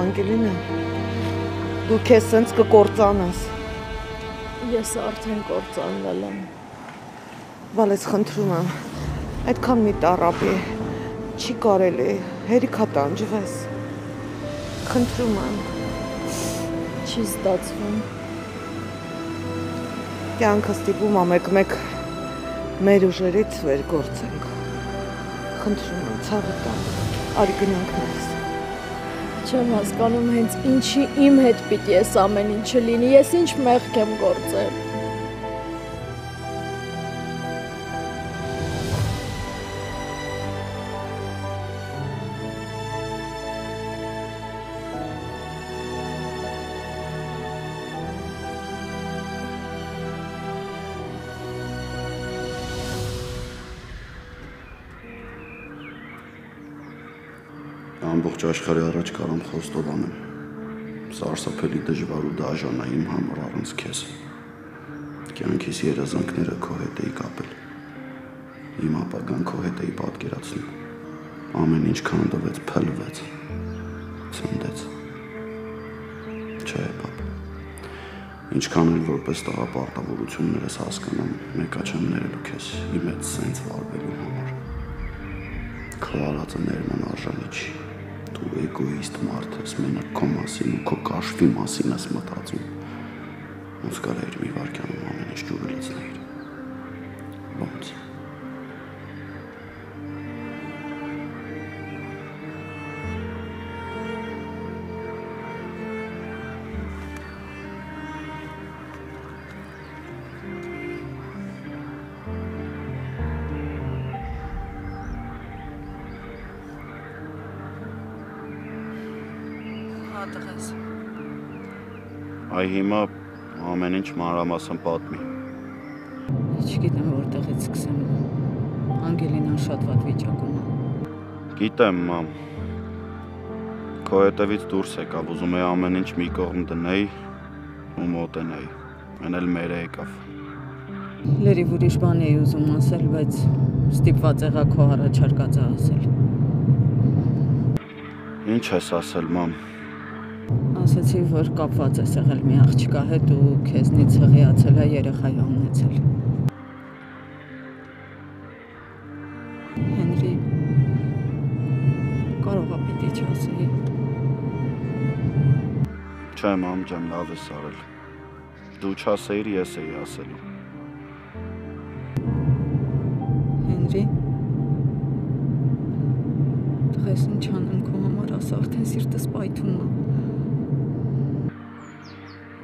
Անգելինա, դու քեզ սենց կկործանես։ Ես արդեն կործանվել եմ։ Վալես խնդրում եմ, այդքան մի տառապի, չի կարելի, հերիքա տանջվես։ Խնդրում եմ։ Չի ստացվում։ Կյանքը ստիպում է մեկ-մեկ մեր ուժերից վեր գործենք։ Խնդրում եմ, ցավը տան, արի գնանք ներս։ Չեմ հասկանում հենց ինչի իմ հետ պիտի ես ամեն ինչը լինի, ես ինչ մեղք եմ գործել։ Ամբողջ աշխարհի առաջ կարամ խոստով անեմ, սարսափելի դժվար ու դաժան է իմ համար առանց քեզ։ Կյանքիս երազանքները քո հետ էի կապել, իմ ապագան քո հետ էի պատկերացնում, ամեն ինչ քանդվեց, փլվեց, ցնդեց։ Չէ, պապ, ինչքան էլ որպես տղա պարտավորություններս հասկանամ, մեկա չեմ ներելու քեզ իմ հետ սենց վարվելու համար։ Քո արածը ներման արժանի չի։ Դու էգոիստ մարդ ես, մենակ քո մասին ու քո կաշվի մասին ես մտածում։ Ոնց կարելի մի վայրկյանում ամեն ինչ ջուրը լցնել։ Ոնց։ Այ հիմա ամեն ինչ մանրամասն պատմի։ Չգիտեմ որտեղից սկսեմ։ Անգելինան շատ վատ վիճակում է։ Գիտեմ, մամ։ Քո հետևից դուրս եկավ, ուզում էի ամեն ինչ մի կողմ դնեի ու մոտենեի։ Մեն էլ մերը եկավ։ Լրիվ ուրիշ բան էի ուզում ասել, բայց ստիպված եղա քո առաջարկածը ասել։ Ինչ ես ասել, մամ։ Ասացի, որ կապված ես եղել մի աղջկա հետ ու քեզնից հղիացել է երեխայի ունեցել։ Հենրի, կարող է պիտի չասեի։ Չէ, մամ ջան, լավ ես արել։ Դու չասեիր, ես էի ասելու։ Հենրի, տղես ինչ անեմ քո համար, ասա արդեն սիրտս պայթում է։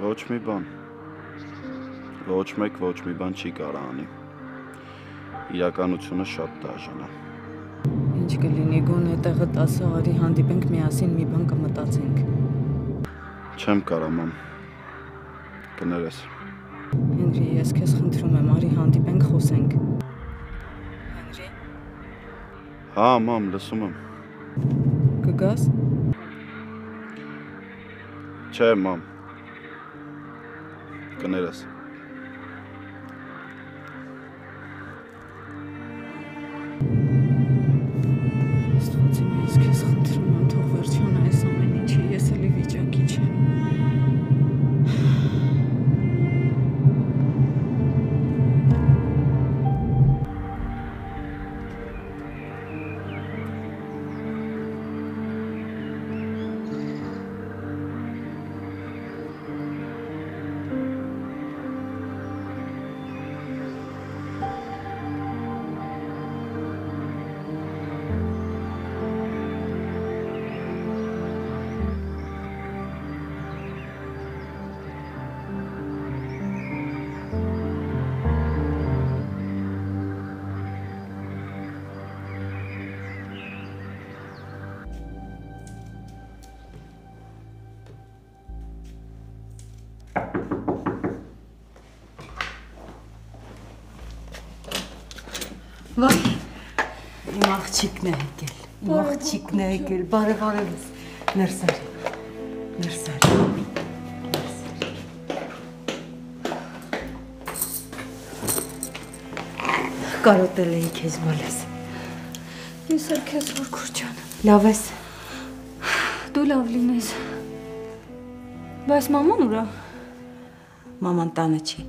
Ոչ մի բան։ Ոչ մեկ ոչ մի բան չի կարա անի։ Իրականությունը շատ դաժան է։ Ինչ կլինի, գոնե տեղը 10 արի հանդիպենք միասին մի բան կմտածենք։ Չեմ կարա, մամ։ Կներես։ Հենրի, ես քեզ խնդրում եմ, արի հանդիպենք խոսենք։ Հենրի։ Հա, մամ, լսում եմ։ Կգաս։ Չէ, մամ։ Կներես։ Աստված իմ, ես քեզ խնդրում եմ, թող վերջանա այս ամեն ինչը, ես էլի վիճակի չեմ։ Վայ, իմ աղջիկն է եկել, իմ աղջիկն է եկել, բարև-բարևս, ներսարի, կարոտել էի քեզ մալես։ Ես էլ քեզ որ քուր ջան։ Լավ ես։ Դու լավ լինես։ Բայց մաման ուրա։ Մաման տանը չի,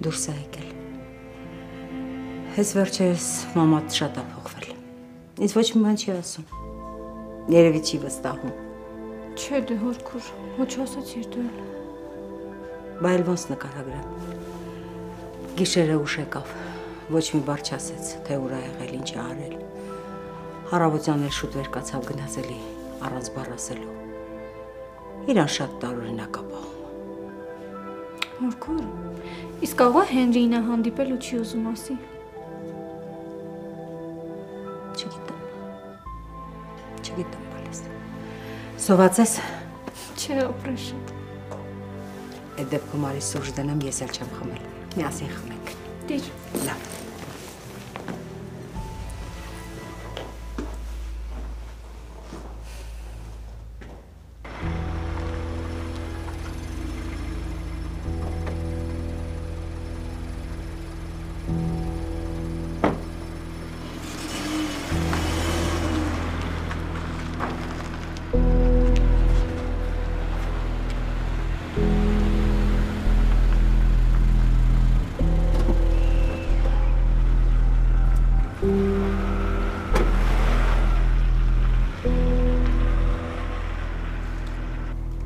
դուրս է եկել։ Հենց վերջերս մամատ շատ է փոխվել։ Ինձ ոչ մի բան չի ասում։ Երևի չի վստահում։ Չէ դե հորքուր, ոչ ասացիր դու։ Բայց ոնց նկարագրեմ։ Գիշերը ուշ եկավ, ոչ մի բառ չասեց, թե ուր է եղել, ինչ է արել։ Առավոտյան էլ շուտ վեր կացավ գնացելի, առանց բառ ասելու։ Իրան շատ տարօրինակ է պահում։ Հորքուր, իսկ աղա Հենրին է հանդիպել ու չի ուզում ասի։ Չգիտեմ բալես։ Սոված ես։ Չէ, ապրեշ։ Այդ դեպքում արի սուրճ դնեմ, ես էլ չեմ խմել։ Միասին խմենք։ Դիր։ Լավ։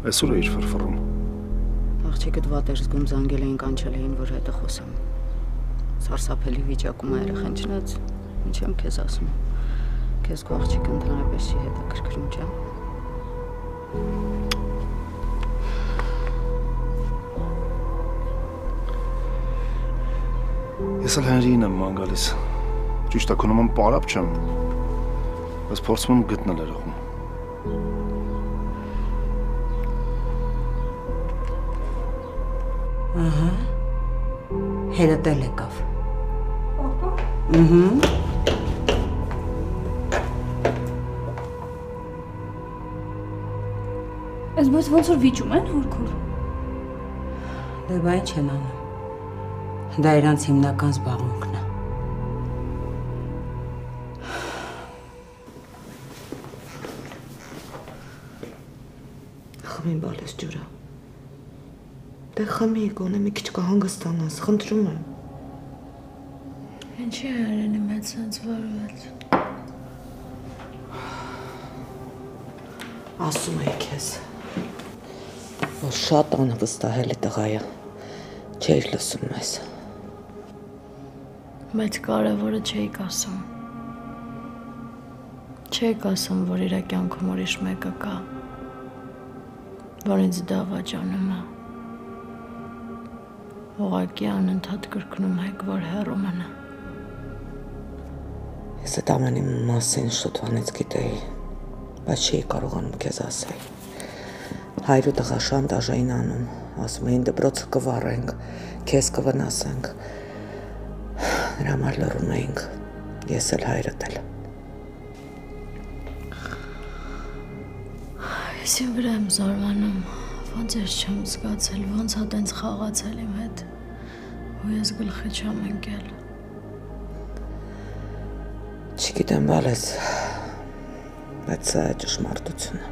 Այսօր է իր ֆրֆռում։ Աղջիկդ վատ էր զգում, զանգել էին, կանչել էին, որ հետը խոսեմ։ Սարսափելի վիճակում է երեխան չնայած, ինչ եմ քեզ ասում։ Քեզ քո աղջիկը ընդհանրապես չի հետաքրքրում, չէ՞։ Ես էլ Հենրիին եմ ման գալիս։ Ճիշտ է, քո նման պարապ չեմ, բայց փորձում եմ գտնել երախում։ Ահա, հերդ էլ եկավ։ Ես բայց ոնց որ վիճում են հորքուր։ Դե բայ չեն անում։ Դա իրանց հիմնական զբաղմունքն է։ Խմի բալես ջուրը։ Դե խմի, գոնե մի քիչ կհանգստանաս, խնդրում եմ։ Ինչի հայրենի մեծ սենց վարվեց։ Ասում էի քեզ, որ շատ անվստահելի տղա է, չէիր լսում մեզ։ Բայց կարևորը չէիք ասում։ Չէիք ասում, որ իր կյանքում ուրիշ մեկը կա, որ ինձ դավաճանում է։ Ուղղակի անընդհատ կրկնում եք, որ հեռու մնա։ Ես այդ ամենի մասին շուտվանից գիտեի, բայց չի կարողանում քեզ ասել։ Հայր ու տղա շանտաժ էին անում, ասում էին դպրոցը կվառենք, քեզ կվնասենք։ Նրա համար լռում էինք, ես էլ հայրդ էլ։ Ես իմ վրա եմ զարմանում, ոնց ես չեմ զգացել, ոնց հա տենց խաղացել իմ հետ, ու ես գլխի չեմ ընկել։ Չգիտեմ բալես, բայց սա է ճշմարտությունը։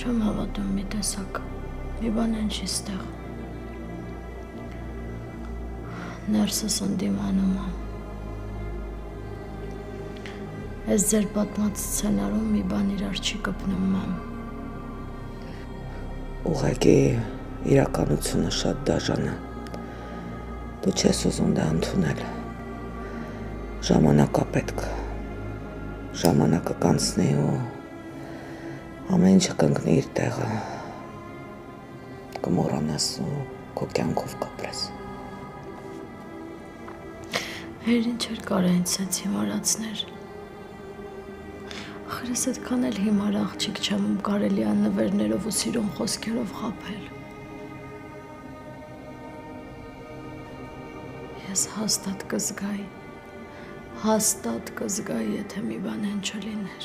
Չեմ հավատում մի տեսակ, մի բան են չի ստեղ։ Ներսս ընդդիմանում եմ։ Ես ձեր պատմած սցենարում մի բան իրար չի կպնում եմ։ Ուղղակի իրականությունը շատ դաժան է։ Դու չես ուզում դա ընդունել։ Ժամանակա պետք։ Ժամանակը կանցնի ու ամեն ինչը կընկնի իր տեղը։ Կմոռանաս ու քո կյանքով կապրես։ Հեր ինչ էր կարա ինձ սենց հիմարացներ։ Ախր ես այդքան էլ հիմար աղջիկ չեմ, ում կարելի է նվերներով ու սիրուն խոսքերով խաբել։ Ես հաստատ կզգայի, եթե մի բան են չլիներ։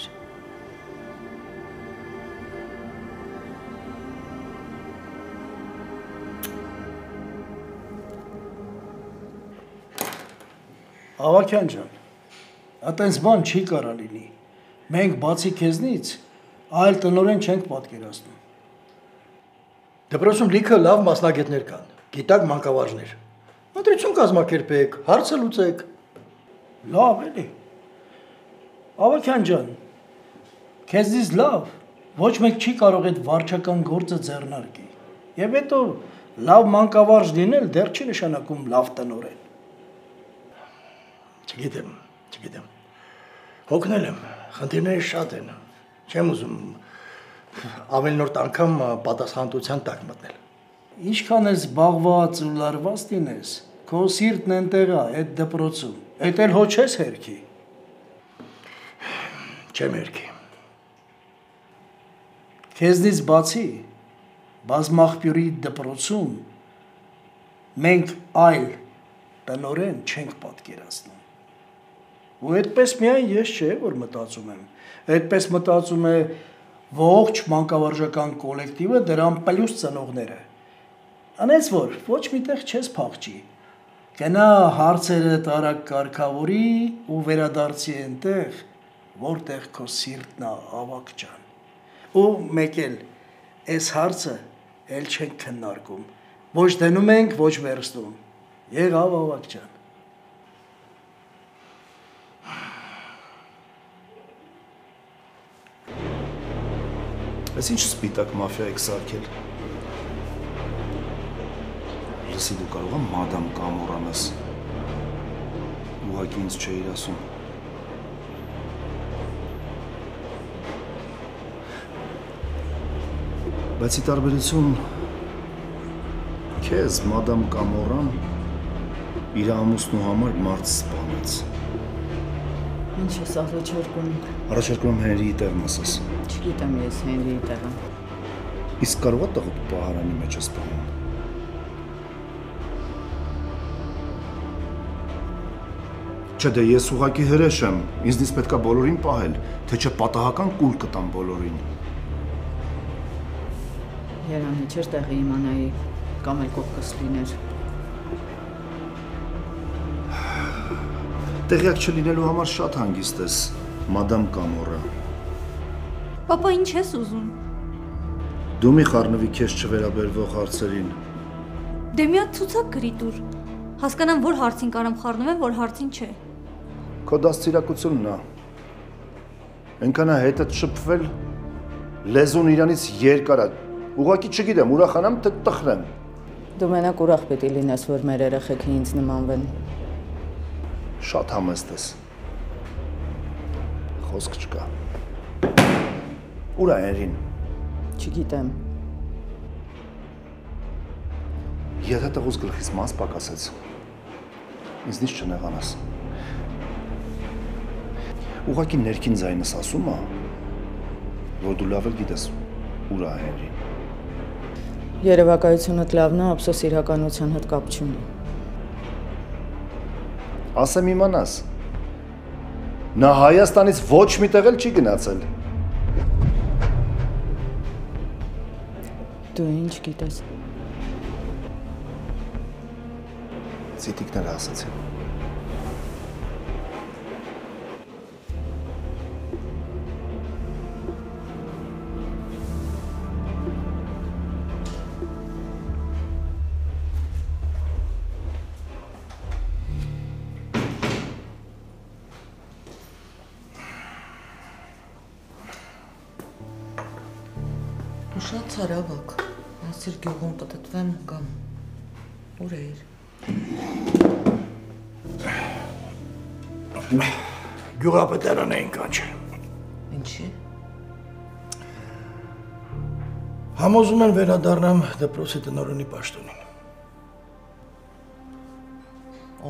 Ավակյան ջան, այտենց բան չի կարա լինի։ Մենք բացի քեզնից այլ տնօրեն չենք պատկերացնում։ Դպրոցում լիքը լավ մասնագետներ կան, գիտակ մանկավարժներ։ Ընտրություն կազմակերպեք, հարցը լուծեք։ Լավ էլի։ Ավագյան ջան, քեզնից լավ, ոչ մեկ չի կարող այդ վարչական գործը ձեռնարկի։ Եվ հետո լավ մանկավարժ լինել դեռ չի նշանակում լավ տնօրեն։ Չգիտեմ։ Հոգնել եմ, խնդիրները շատ են։ Չեմ ուզում ավելնորդ անգամ պատասխանատվության տակ մտնել։ Ինչքան ես զբաղված ու լարված լինես, քո սիրտն այնտեղ է, այդ դպրոցում։ Այդ էլ հո չես հերքի։ Չեմ հերքի։ Քեզնից բացի բազմաղբյուրի դպրոցում մենք այլ տնօրեն չենք պատկերացնում։ Ու այդպես միայն ես չէ, որ մտածում եմ։ Այդպես մտածում է ողջ մանկավարժական կոլեկտիվը, դրան պլյուս ծնողները։ Անեց որ ոչ միտեղ չես փախչի։ Գնա հարցերը տարակ կարգավորի ու վերադարձի այնտեղ, որտեղ քո սիրտն է, ավակ ջան։ Ու մեկ էլ այս հարցը էլ չենք քննարկում։ Ոչ դնում ենք, ոչ վերստում։ Եղավ ավակ ջան։ Այս ինչ սպիտակ մաֆիա եք սարքել։ Լսի դու կարող եմ մադամ կամորանաս։ Ուղղակի ինձ չէիր ասում։ Բայց ի տարբերություն քեզ մադամ կամորան իր ամուսնու համար մարդ սպանեց։ Ինչ ես առաջարկում։ Առաջարկում եմ Հենրիի տեղն ասես։ Չգիտեմ ես Հենրիի տեղը։ Իսկ կարող է տղուկ պահարանի մեջ է սպանում։ Չէ, դե ես ուղղակի հրեշ եմ, ինձնից պետքա բոլորին պահել, թե չէ պատահական կուլ կտամ բոլորին։ Երանի չէր տեղը իմանայի, կամ էլ կողքս լիներ։ Տեղյակ չլինելու համար շատ հանգիստ ես, մադամ Կամորա։ Պապա, ինչ ես ուզում։ Դու մի խառնվի քեզ չվերաբերվող հարցերին։ Դե մի հատ ցուցակ գրի տուր։ Հասկանամ, որ հարցին կարամ խառնվեմ, որ հարցին չէ։ Քո դաստիարակությունն է։ Այնքան է հետդ շփվել, լեզուն իրանից երկար է։ Ուղղակի չգիտեմ, ուրախանամ թե տխրեմ։ Դու մենակ ուրախ պետք է լինես, որ մեր երեխեքը ինձ նմանվեն։ Շատ համեստ ես։ Խոսք չկա։ Ուր է Հենրին։ Չգիտեմ։ Եթե տղուս գլխից մաս պակասեց, ինձնից չնեղանաս։ Ուղղակի ներքին ձայնս ասում է, որ դու լավ էլ գիտես ուր է Հենրին։ Երևակայությունդ լավն է, ափսոս իրականության հետ կապ չունի։ Ասեմ իմանաս, նա Հայաստանից ոչ մի տեղ էլ չի գնացել։ Դու ինչ գիտես։ Ցիտիկները ասացին։ Շատ ցարավակ, ասիր գյուղում պտտվեմ կամ ուր էիր։ Գյուղապետարան էին կանչել։ Ինչի։ Համոզում են վերադառնամ դպրոցի տնօրենի պաշտոնին։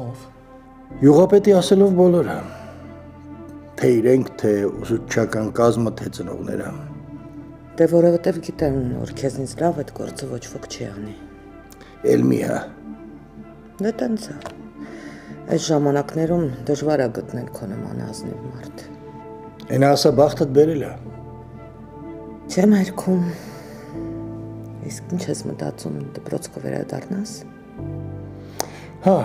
Ով։ Գյուղապետի ասելով բոլորը, թե իրենք, թե ուսուցչական կազմը, թե ծնողները։ Դե որովհետև գիտեմ, որ քեզնից լավ այդ գործը ոչ ոք չի անի։ Էլ մի հա։ Դե տենց է։ Այս ժամանակներում դժվար է գտնել քո նման ազնիվ մարդ։ Այն ասա բախտդ բերել է։ Չեմ հերքում։ Իսկ ինչ ես մտածում, դպրոց կվերադառնաս։ Հա։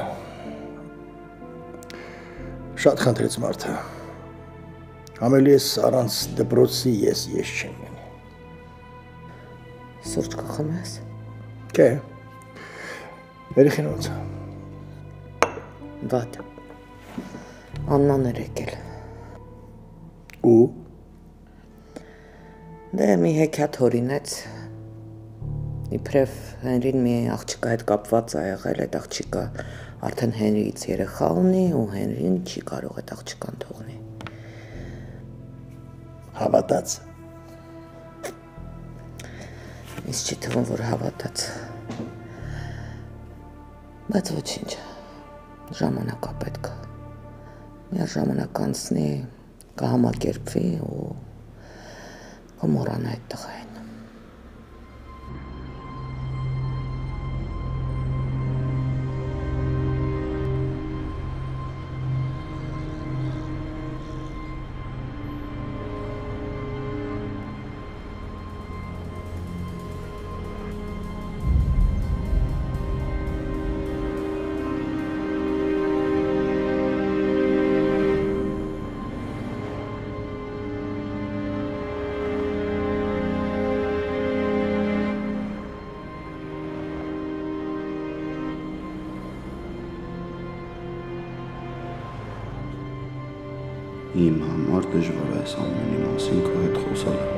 Շատ խնդրեց մարդը։ Ամելիս առանց դպրոցի ես չեմ գնի։ Սուրճ կխմես։ Չէ։ Երեխին ոնց։ Վատ։ Աննան էր եկել։ Ու Դե մի հեքիաթ հորինեց։ Իբրև Հենրին մի աղջկա հետ կապված է եղել, այդ աղջիկը արդեն Հենրիից երեխա ունի ու Հենրին չի կարող այդ աղջկան թողնի։ Հավատաց։ Ինձ չի թվում, որ հավատաց։ Բայց ոչինչ, ժամանակա պետք է։ Մի ժամանակ անցնի, կհամակերպվի ու կմոռանա այդ տղային։ Իմ համար դժվար է այս ամենի մասին քո հետ խոսալը։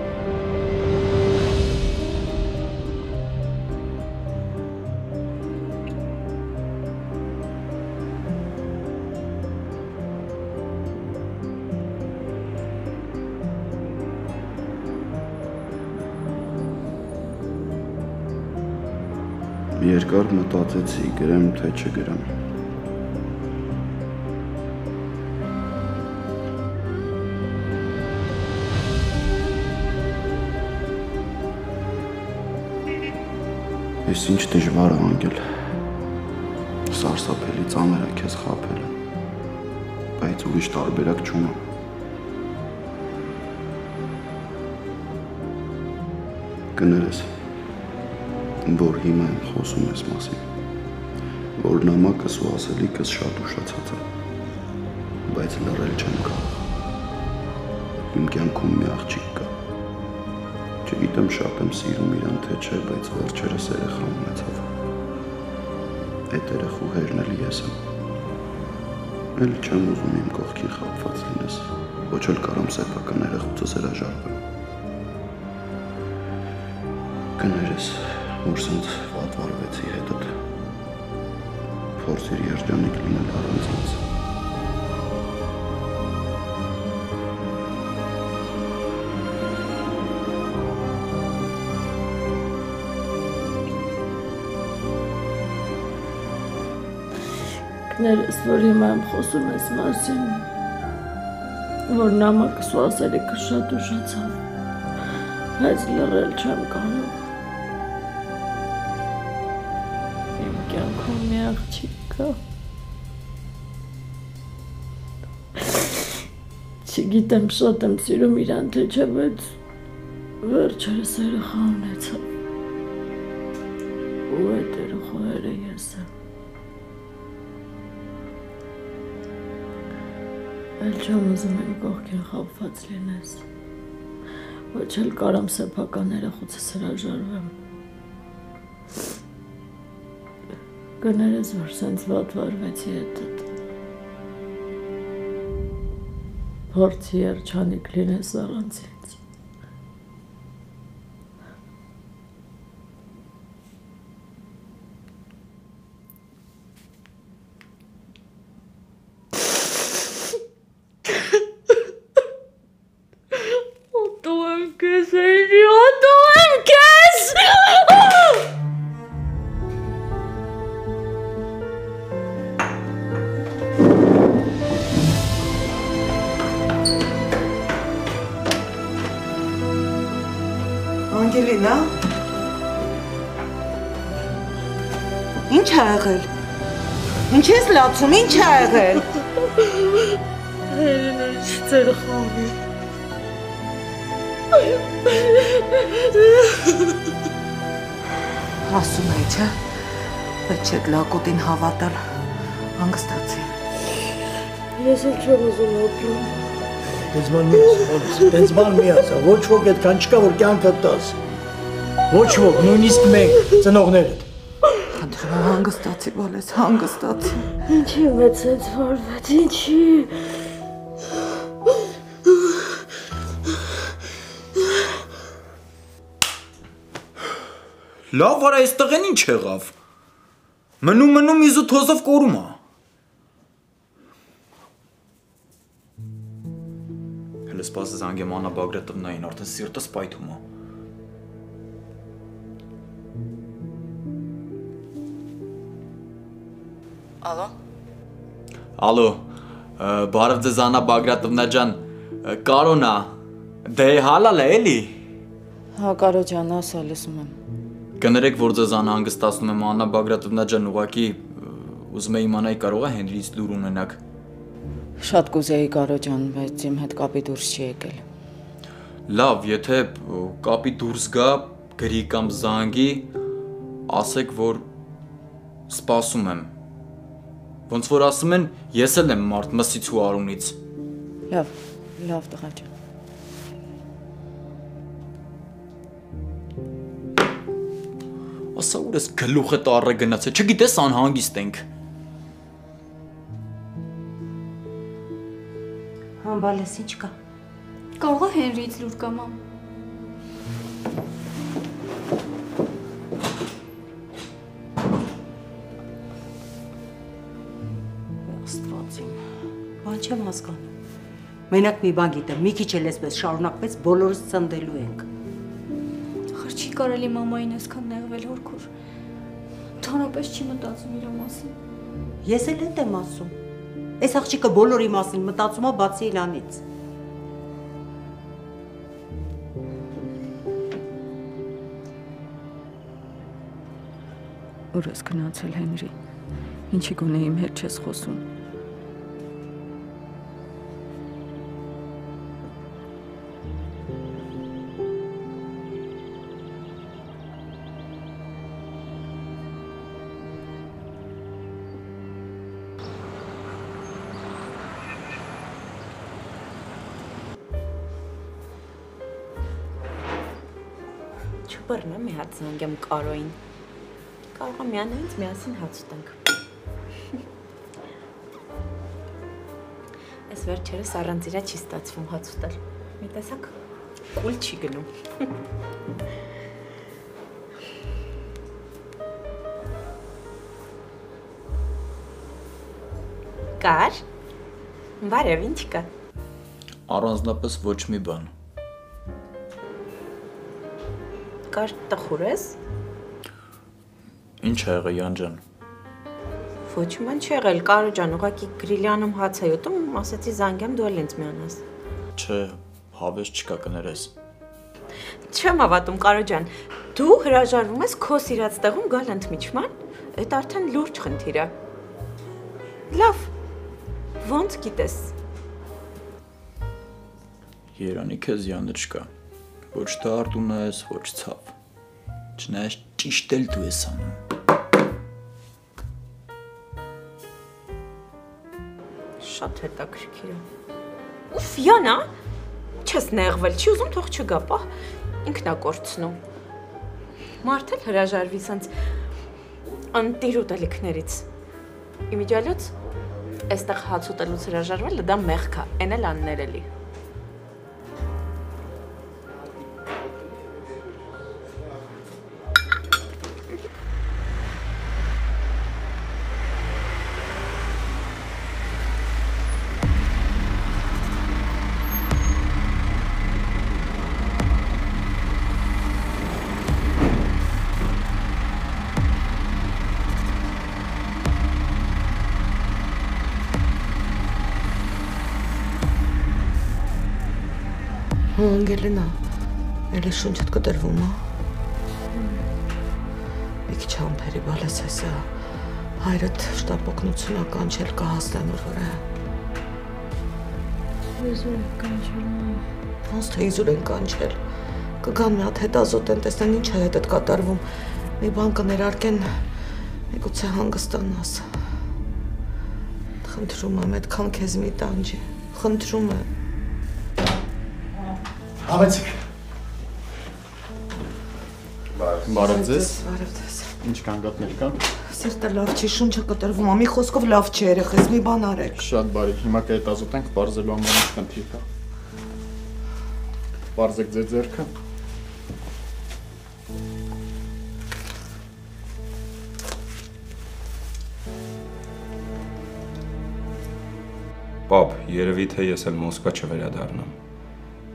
Երկար մտածեցի, գրեմ թե չգրեմ։ Ես ինչ դժվար է անգել, սարսափելի ծանր է քեզ խաբելը, բայց ուրիշ տարբերակ չունեմ։ Կներես, որ հիմա եմ խոսում ես մասին, որ նամակս ու ասելիքս շատ ուշացած է, բայց լռել չեմ կարող։ Իմ կյանքում մի աղջիկ կա։ Չգիտեմ շատ եմ սիրում իրան թե չէ, բայց վերջերս երեխա ունեցավ։ Այդ երեխու հերն էլ ես եմ։ Էլ չեմ ուզում իմ կողքին խաբված լինես, ոչ էլ կարամ սեփական երեխուցս հրաժարվեմ։ Կներես, որ սենց վատվարվեցի հետդ, փորձիր երջանիկ լինել առանց ինձ։ Ներես, որ հիմա եմ խոսում ես մասին, որ նամակս ու ասելիքս շատ ուշացավ, բայց լռել չեմ կարող։ Իմ կյանքում մի աղջիկ կա։ Չգիտեմ շատ եմ սիրում իրան թե չէ, բայց վերջերս երեխա ունեցավ։ Ու այդ երեխաները ես եմ։ Էլ չեմ ուզում իմ կողքին խաբված լինես, ոչ էլ կարամ սեփական երեխուցս հրաժարվեմ։ Կներես, որ սենց վատվարվեցի հետդ, փորձի երջանիկ լինես առանց ինձ։ Անգելինա, ինչ է եղել, ինչ ես լացում, ինչ է եղել։ Հերին ինչ ծեր խաղի։ Ասում է, չէ, բայց չեք լակոտին հավատալ, հանգստացի։ Ես էլ չեմ ուզում ապրում։ Դες բան մի ասա, դες բան մի ասա, ոչ ոք այդքան չկա, որ կյանքդ տաս։ Ոչ ոք, նույնիսկ մենք, ծնողներդ։ Խնդրում եմ հանգստացի, Վալես, հանգստացի։ Ինչի մեծ այդ վարվեց, ինչի։ Լավ, արա այստեղ են ինչ եղավ։ Մնում իզուտ հոզով կորում է։ Հələ սպասը զանգեմ Աննա Բագրատովնային, արդեն սիրտս պայթում է։ Ալո։ Ալո, բարև ձեզ Աննա Բագրատովնա ջան, Կարոնա, դե հալալ է էլի։ Հա, Կարո ջան, ասա, լսում եմ։ Կներեք, որ ձեզ անհանգստացնում եմ, Աննա Բագրատովնա ջան, ուղղակի ուզում եմ իմանալ կարող է Հենրիից լուր ունենաք։ Շատ կուզեի Կարո ջան, բայց իմ հետ կապի դուրս չի եկել։ Լավ, եթե կապի դուրս գա, գրի կամ զանգի, ասեք, որ սպասում եմ։ Ոնց որ ասում են, ես էլ եմ մարդ մսից ու արունից։ Լավ տղա ջան։ Ասա ուր ես գլուխը տառը գնացել, չգիտես անհանգիստ ենք։ Համ Վալես, ինչ կա։ Կարող է Հենրիից լուր կա, մամ։ Աստված իմ, բան չեմ հասկանում։ Մենակ մի բան գիտեմ, մի քիչ էլ էսպես շարունակվեց, բոլորս ծնդելու ենք։ Չի կարելի մամային այսքան նեղվել հորքուր։ Թանապես չի մտածում իր մասին։ Ես էլ հետ եմ ասում։ Այս աղջիկը բոլորի մասին մտածում է բացի Իլանից։ Ուր ես գնացել Հենրի։ Ինչի գոնե իմ հետ չես խոսում։ Չբռնեմ մի հատ զանգեմ Կարոյին։ Կարող է միանա ինձ միասին հաց ուտենք։ Այս վերջերս առանց իրա չի ստացվում հաց ուտել։ Մի տեսակ կուլ չի գնում։ Կար։ Բարև, ինչ կա։ Առանձնապես ոչ մի բան։ Կար տխուր ես։ Ինչ ա եղել Յան ջան։ Ոչ ման չի եղել, Կարո ջան, ուղղակի գրիլյանում հաց է ուտում, ասացի զանգեմ դու էլ ինձ միանաս։ Չէ, հավես չկա կներես։ Չեմ հավատում, Կարո ջան, դու հրաժարվում ես քո սիրած տեղում գալ ընդմիջման, այդ արդեն լուրջ խնդիր է։ Լավ, ոնց գիտես։ Երանի քեզ Յանը չկա։ Ոչ դարդուն ես, ոչ ցավ։ Չնայած ճիշտ էլ դու ես անում։ Շատ հետաքրքիր է։ Ուֆ, Յանա, չես նեղվել, չի ուզում թող չգա, պահ, ինքն է կորցնում։ Մարդ էլ հրաժարվի սենց անտիր ուտելիքներից։ Իմիջիալոց, այստեղ հաց ուտելուց հրաժարվելը դա մեղք է, էն էլ աններելի։ Անգելինա, էլի շունչդ կտրվում, մի քիչ համբերի Վալես հեսա, հայրդ շտապ օգնություն ականչել կհաստան որ վրա։ Իզուր են կանչել, Ոնց թե իզուր են կանչել, կգան մի հատ հետազոտ են, տեսնեն ինչ է հետդ կատարվում, մի բան կներարկեն, միգուցե հանգստանաս։ Խնդրում եմ, այդքան քեզ մի տանջի, խնդրում եմ։ Համեցեք։ Բարև ձեզ։ Բարև ձեզ։ Ինչ կանգատներ կան։ Սիրտը լավ չի, շունչը կտրվում, ամի խոսքով լավ չի երեխես, մի բան արեք։ Շատ բարի, հիմա կհետազոտենք, բարձելու ամեն ինչ խնդիր կա։ Բարձեք ձեր ձեռքը։ Պապ, երևի թե ես էլ Մոսկվա չվերադառնամ։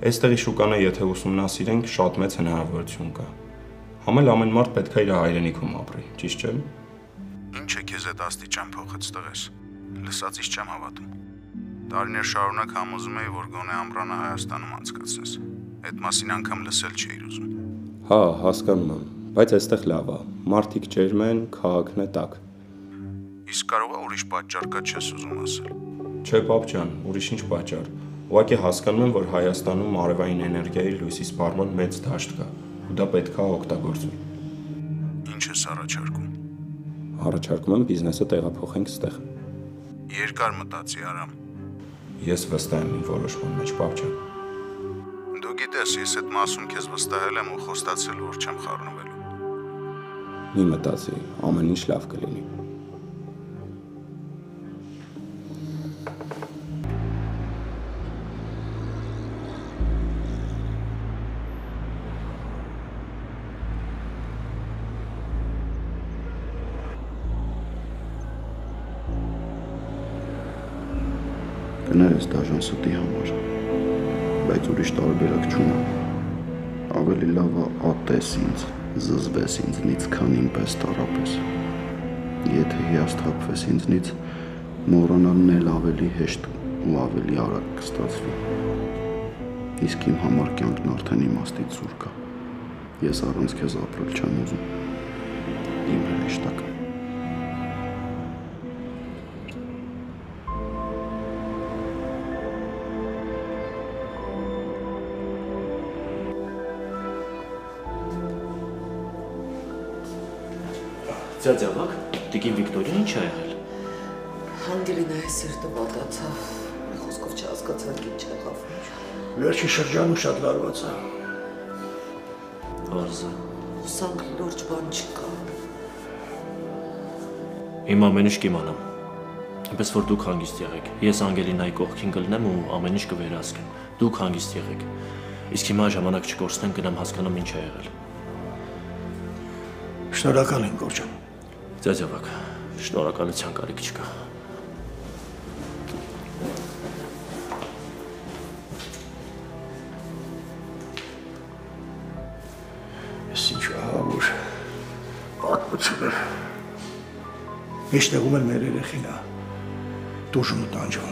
Այստեղի շուկանը եթե ուսումնասիրենք, շատ մեծ հնարավորություն կա։ Համ էլ ամեն մարդ պետք է իր հայրենիքում ապրի, ճիշտ չէ՞։ Ինչ է քեզ այդ աստիճան փոխեց տղես։ Լսածից չեմ հավատում։ Տարիներ շարունակ համոզում էի, որ գոնե ամռանը Հայաստանում անցկացնես։ Այդ մասին անգամ լսել չէիր ուզում։ Հա, հասկանում եմ, բայց այստեղ լավ է։ Մարդիկ ջերմ են, քաղաքն է տաք։ Իսկ կարող է ուրիշ պատճառ կա չես ուզում ասել։ Չէ, պապ ջան, ուրիշ ինչ պատճառ։ Ուղղակի հասկանում եմ, որ Հայաստանում արևային էներգիայի լույսի սպառման մեծ դաշտ կա, ու դա պետք է օգտագործվի։ Ինչ ես առաջարկում։ Առաջարկում եմ բիզնեսը տեղափոխենք ստեղ։ Երկար մտածի Արամ։ Ես վստահ եմ իմ որոշման մեջ, պապ ջան։ Դու գիտես, ես այդ մասում քեզ վստահել եմ ու խոստացել, որ չեմ խառնվելու։ Մի մտածի, ամեն ինչ լավ կլինի։ Կներես դաժան ստի համար, բայց ուրիշ տարբերակ չունեմ։ Ավելի լավ է ատես ինձ, զզվես ինձնից, քան ինպես տարապես։ Եթե հիասթափվես ինձնից, մոռանալն էլ ավելի հեշտ ու ավելի արագ կստացվի։ Իսկ իմ համար կյանքն արդեն իմաստից զուր կա։ Ես առանց քեզ ապրել չեմ ուզում։ Իմ հրեշտակ։ Ձյաձյավակ, տիկին Վիկտորին ինչ ա եղել։ Անգելինայի սիրտը պատացավ, մի խոսքով չհասկացանք ինչ եղավ։ Վերջի շրջանում շատ լարված է։ Արզը։ Հուսանք լուրջ բան չկա։ Իմ ամեն ինչ կիմանամ։ Այնպես որ դուք հանգիստ եղեք։ Ես Անգելինայի կողքին կլնեմ ու ամեն ինչ կվերահսկեմ։ Դուք հանգիստ եղեք։ Իսկ հիմա ժամանակ չկորցնեմ, գնամ հասկանամ ինչ ա եղել։ Շնորհակալ եմ, Գորջան։ Ձյաձյավակ, շնորհակալության կարիք չկա։ Ես ինչ ահավոր պատմություն էր։ Միշտ եղում էր մեր երեխին է, դուժում ու տանջում։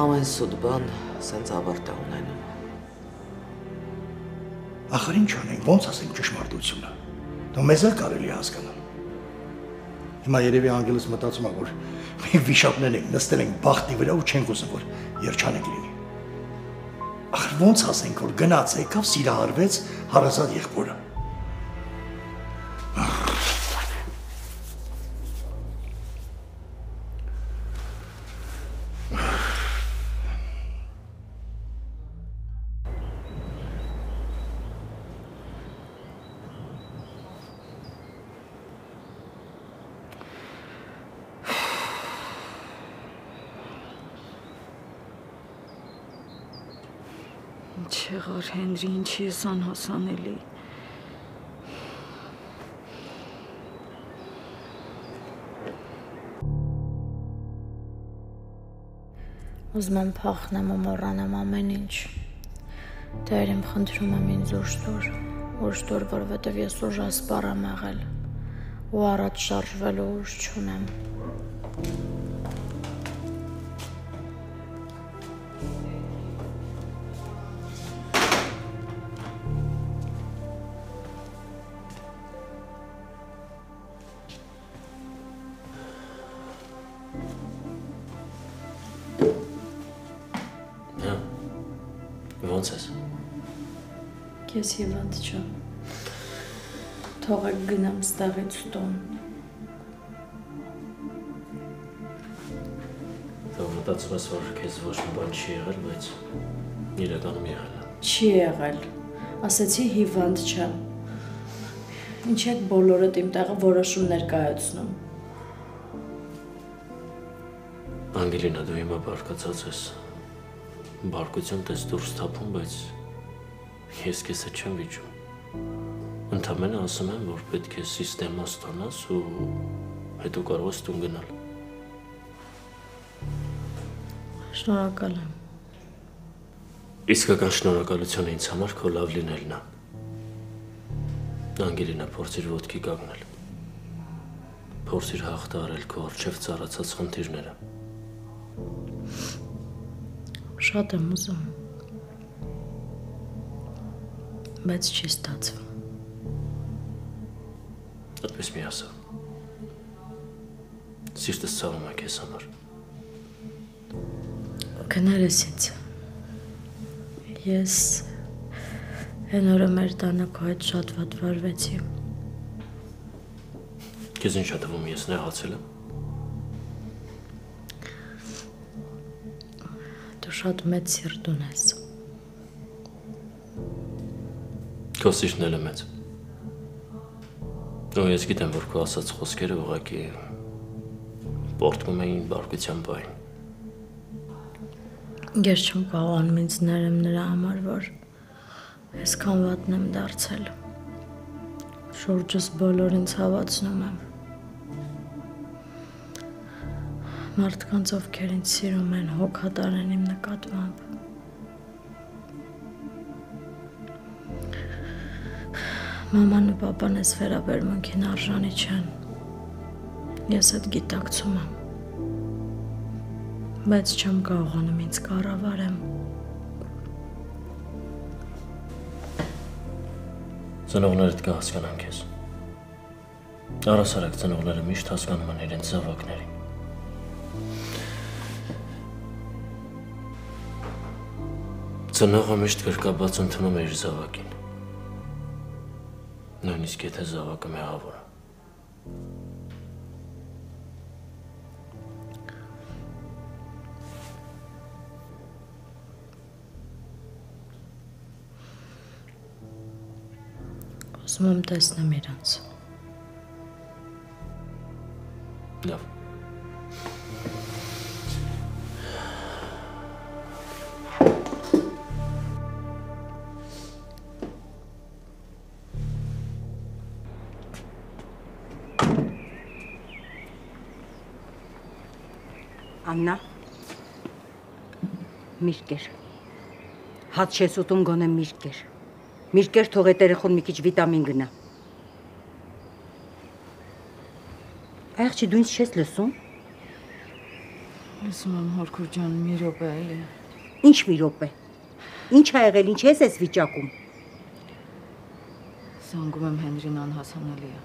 Ամեն սուտ բան սենց ավարտ է ունենում։ Ախր ինչ անենք, ոնց ասենք ճշմարտությունը։ Դա մեզ էլ կարելի է հասկանալ։ Հիմա երևի անգելս մտածում է, որ մենք վիշապներ ենք, նստել ենք բախտի վրա ու չենք ուզում, որ երջանիկ լինի։ Ախր ոնց ասենք, որ գնաց եկավ, սիրահարվեց հարազատ եղբորը։ Չեղար Հենրի, ինչի ես անհասանելի։ Ուզում եմ փախնեմ ու մոռանամ ամեն ինչ։ Տեր իմ խնդրում եմ ինձ ուժ տուր, որովհետև ես ուժասպառ եմ եղել ու առաջ շարժվելու ուժ չունեմ։ Ոնց ես։ Ես հիվանդ չեմ։ Թողեք գնամ ստեղից տուն։ Դու մտածում ես, որ քեզ ոչ մի բան չի եղել, բայց իրականում եղել է։ Չի եղել։ Ասեցի հիվանդ չեմ։ Ինչ եք բոլորդ իմ տեղը որոշում ներկայացնում։ Անգելինա, դու հիմա բարկացած ես։ Բարկություն տես դուրս թափում, բայց ես քեզ չեմ վիճում։ Ընդամենը ասում եմ, որ պետք է սիստեմա ստանաս ու հետո կարող ես տուն գնալ։ Շնորհակալ եմ։ Իսկական շնորհակալությունը ինձ համար քո լավ լինելն է։ Անգելինա, փորձիր ոտքի կանգնել։ Փորձիր հաղթահարել քո առջև ծառացած խնդիրները։ Շատ եմ ուզում, բայց չի ստացվում։ Այդպես մի ասա։ Սիրտս ցավում է քեզ համար։ Գնալիս ինձ։ Ես այն օրը մեր տանը քո հետ շատ վատ վարվեցի։ Քեզ ինչ է թվում, ես նեղացել եմ։ Դու շատ մեծ սիրտ ունես։ Քո սիրտն էլ է մեծ։ Ու ես գիտեմ, որ քո ասած խոսքերը ուղղակի պորտվում էին բարկության պահին։ Ես չեմ կարողանում ինձ ներեմ նրա համար, որ այսքան վատն եմ դարձել։ Շուրջս բոլորին ցավացնում եմ։ Մարդկանց, ովքեր ինձ սիրում են, հոգատար են իմ նկատմամբ։ Մաման ու պապան ես վերաբերմունքին արժանի չեն։ Ես այդ գիտակցում եմ։ Բայց չեմ կարողանում ինձ կառավարեմ։ Ծնողներդ կհասկանան քեզ։ Առասարակ ծնողները միշտ հասկանում են իրենց զավակներին։ Ծնողը միշտ կրկաբաց ընդունում է իր զավակին։ Նույնիսկ եթե զավակը մեղավոր է։ Ուզում եմ տեսնեմ իրանց։ Լավ։ Աննա, միրկեր, հաց չես ուտում գոնե միրկեր թող այդ երեխուն մի քիչ վիտամին գնա։ Աղջի դու ինձ չես լսում։ Լսում եմ Հորքուր ջան, մի րոպե էլի։ Ինչ մի րոպե։ Ինչ ա եղել, ինչ ես վիճակում։ Զանգում եմ Հենրին անհասանելի է։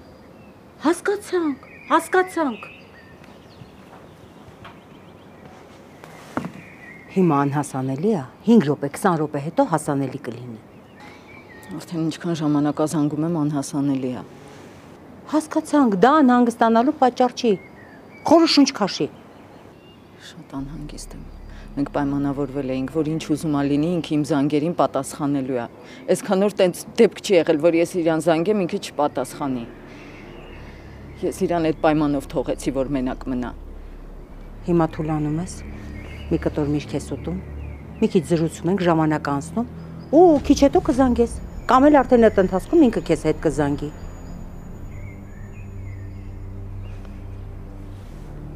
Հասկացանք։ Հիմա անհասանելի է, 5 րոպե, 20 րոպե հետո հասանելի կլինի։ Արդեն ինչքան ժամանակ զանգում եմ անհասանելի է։ Հասկացանք, դա անհանգստանալու պատճառ չի։ Խորը շունչ քաշի։ Շատ անհանգիստ եմ։ Մենք պայմանավորվել էինք, որ ինչ ուզում ա լինի, ինքը իմ զանգերին պատասխանելու է։ Այսքան օր տենց դեպք չի եղել, որ ես իրան զանգեմ, ինքը չպատասխանի։ Ես իրան այդ պայմանով թողեցի, որ մենակ մնա։ Հիմա թուլանում ես։ Մի կտոր միրգ ես ուտում, մի քիչ զրուցում ենք, ժամանակ անցնում, ու քիչ հետո կզանգես, կամ էլ արդեն այդ ընթացքում ինքը քեզ հետ կզանգի։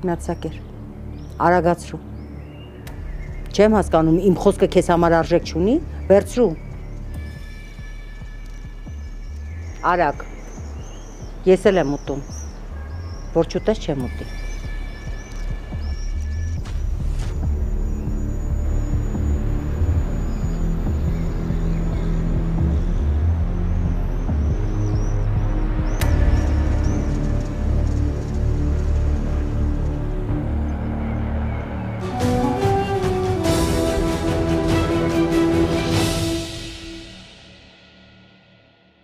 Մյացակեր, արագացրու։ Չեմ հասկանում, իմ խոսքը քեզ համար արժեք չունի, վերցրու։ Արագ, ես էլ եմ ուտում, որ չուտես չեմ ուտի։